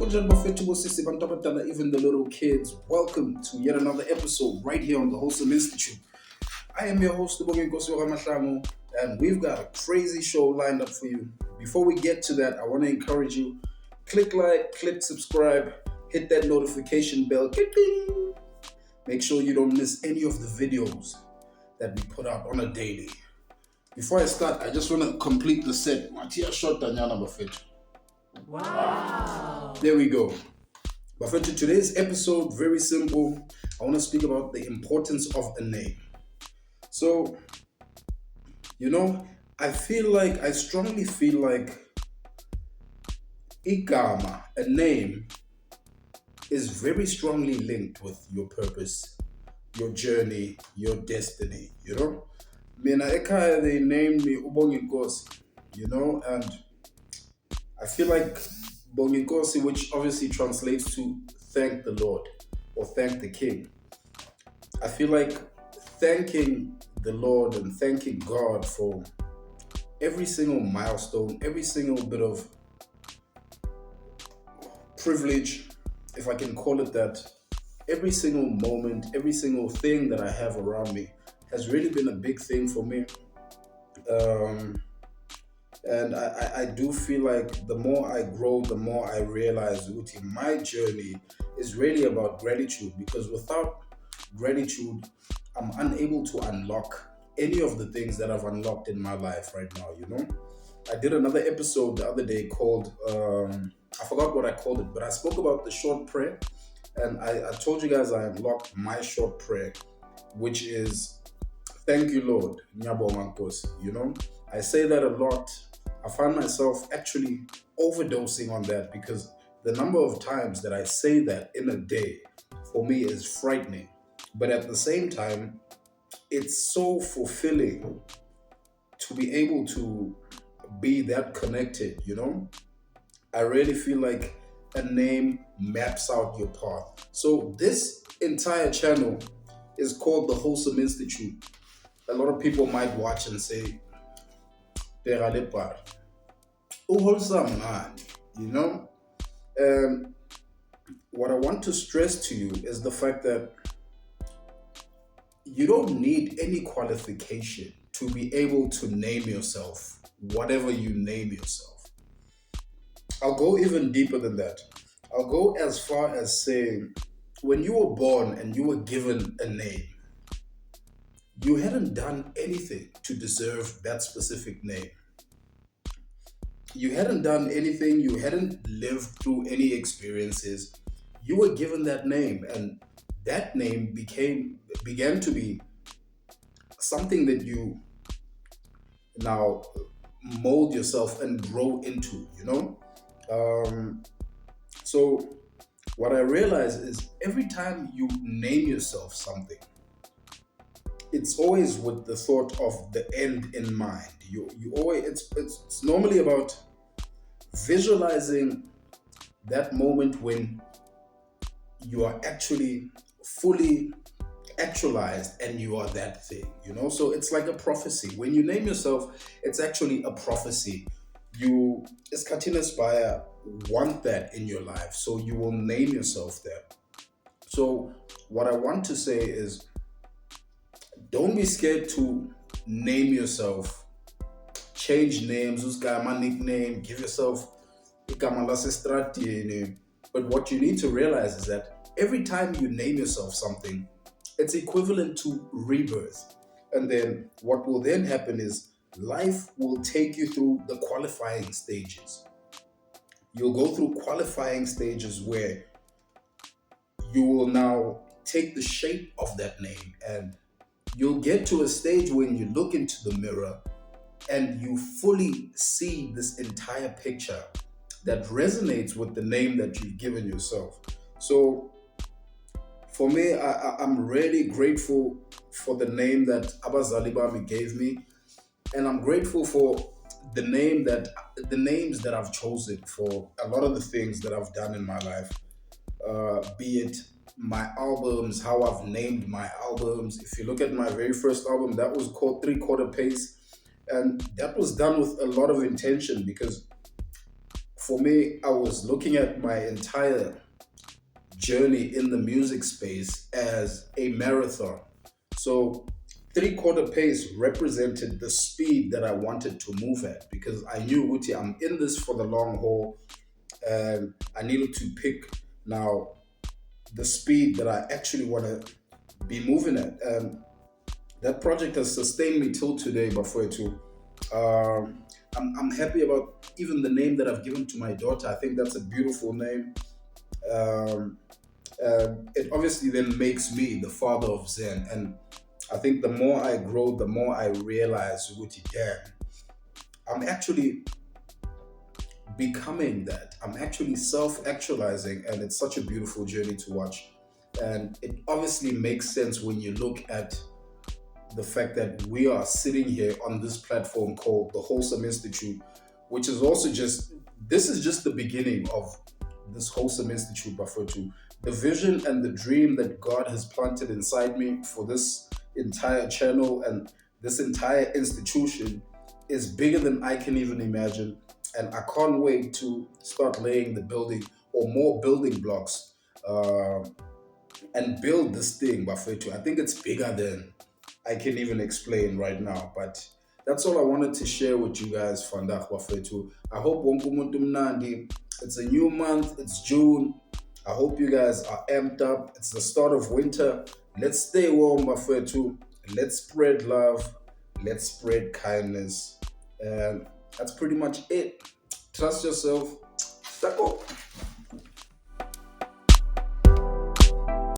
Kunjani bafethu bosisi bantu abadala, even the little kids. Welcome to yet another episode right here on the Wholesome Institute. I am your host, Ubongi Nkosi Mahlangu, and we've got a crazy show lined up for you. Before we get to that, I want to encourage you, click like, click subscribe, hit that notification bell, ding. Make sure you don't miss any of the videos that we put out on a daily. Before I start, I just want to complete the set. Matia shot Danyana Bafethu. Wow. There we go. But for today's episode, very simple. I want to speak about the importance of a name. So, I strongly feel like igama, a name, is very strongly linked with your purpose, your journey, your destiny, Mina ekhaya, they named me Ubongi Nkosi, and I feel like Bongi Nkosi, which obviously translates to thank the Lord or thank the King. I feel like thanking the Lord and thanking God for every single milestone, every single bit of privilege, if I can call it that, every single moment, every single thing that I have around me has really been a big thing for me. And I do feel like the more I grow, the more I realize that my journey is really about gratitude, because without gratitude, I'm unable to unlock any of the things that I've unlocked in my life right now, I did another episode the other day called, I forgot what I called it, but I spoke about the short prayer, and I told you guys I unlocked my short prayer, which is, thank you, Lord, Nyabonga Nkosi, I say that a lot. I find myself actually overdosing on that because the number of times that I say that in a day for me is frightening. But at the same time, it's so fulfilling to be able to be that connected, I really feel like a name maps out your path. So this entire channel is called the Wholesome Institute. A lot of people might watch and say, wholesome man, And what I want to stress to you is the fact that you don't need any qualification to be able to name yourself whatever you name yourself. I'll go even deeper than that. I'll go as far as saying, when you were born and you were given a name, you hadn't done anything to deserve that specific name. You hadn't done anything, you hadn't lived through any experiences. You were given that name, and that name began to be something that you now mold yourself and grow into, So what I realize is every time you name yourself something, it's always with the thought of the end in mind. You always, it's normally about visualizing that moment when you are actually fully actualized and you are that thing, So it's like a prophecy. When you name yourself, it's actually a prophecy. You, as Katina Spire, want that in your life, so you will name yourself that. So what I want to say is, don't be scared to name yourself. Change names, use my nickname, give yourself igama lasestrati. But what you need to realize is that every time you name yourself something, it's equivalent to rebirth. And then what will then happen is life will take you through the qualifying stages. You'll go through qualifying stages where you will now take the shape of that name, and you'll get to a stage when you look into the mirror and you fully see this entire picture that resonates with the name that you've given yourself. So for me, I'm really grateful for the name that Abazali Bami gave me, and I'm grateful for the names that I've chosen for a lot of the things that I've done in my life, be it my albums, how I've named my albums. If you look at my very first album, that was called 3/4 Pace, and that was done with a lot of intention, because for me, I was looking at my entire journey in the music space as a marathon. So, three-quarter pace represented the speed that I wanted to move at because I knew, Uti, I'm in this for the long haul, and I needed to pick now the speed that I actually want to be moving at. And that project has sustained me till today, Bafwetu. I'm happy about even the name that I've given to my daughter. I think that's a beautiful name. Um, it obviously then makes me the father of Zen. And I think the more I grow, the more I realize, Wuti, damn, I'm actually becoming that. I'm actually self actualizing, and it's such a beautiful journey to watch. And it obviously makes sense when you look at the fact that we are sitting here on this platform called the Wholesome Institute, which is also just, this is just the beginning of this Wholesome Institute, Bafrotu. The vision and the dream that God has planted inside me for this entire channel and this entire institution is bigger than I can even imagine. And I can't wait to start laying the building or more building blocks uh, and build this thing, Bafrotu. I think it's bigger than I can even explain right now. But that's all I wanted to share with you guys, Fandak Wafetu. I hope wonke umuntu mnandi. It's a new month, it's June. I hope you guys are amped up. It's the start of winter. Let's stay warm, Bafetu. Let's spread love. Let's spread kindness. And that's pretty much it. Trust yourself. Tako.